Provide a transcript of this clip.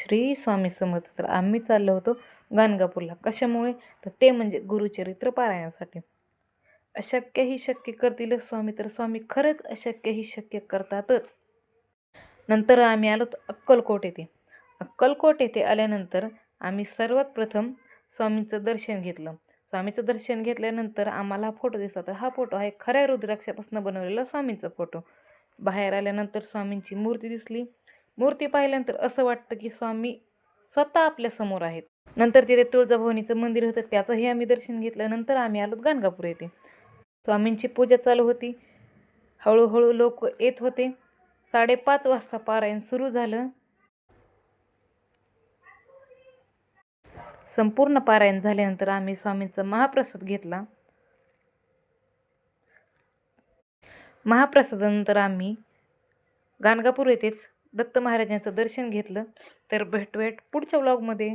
श्री स्वामी समर्थ. तर आम्ही चाललो होतो गाणगापूरला. कशामुळे? तर ते म्हणजे गुरुचरित्र पारायणासाठी. अशक्य ही शक्य करतील स्वामी, तर स्वामी खरंच अशक्य ही शक्य करतातच. नंतर आम्ही आलो अक्कलकोट येथे. अक्कलकोट येथे आल्यानंतर आम्ही सर्वात प्रथम स्वामींचं दर्शन घेतलं. स्वामीचं दर्शन घेतल्यानंतर आम्हाला हा फोटो दिसला. तर हा फोटो आहे खऱ्या रुद्राक्षापासून बनवलेला स्वामींचा फोटो. बाहेर आल्यानंतर स्वामींची मूर्ती दिसली. मूर्ती पाहिल्यानंतर असं वाटतं की स्वामी स्वतः आपल्यासमोर आहेत. नंतर तिथे तुळजाभवानीचं मंदिर होतं, त्याचंही आम्ही दर्शन घेतलं. नंतर आम्ही आलो गाणगापूर येथे. स्वामींची पूजा चालू होती. हळूहळू लोक येत होते. 5:30 वाजता पारायण सुरू झालं. संपूर्ण पारायण झाल्यानंतर आम्ही स्वामींचा महाप्रसाद घेतला. महाप्रसादानंतर आम्ही गाणगापूर येथेच दत्त महाराजांचं दर्शन घेतलं. तर भेटूयात पुढच्या व्लॉगमध्ये.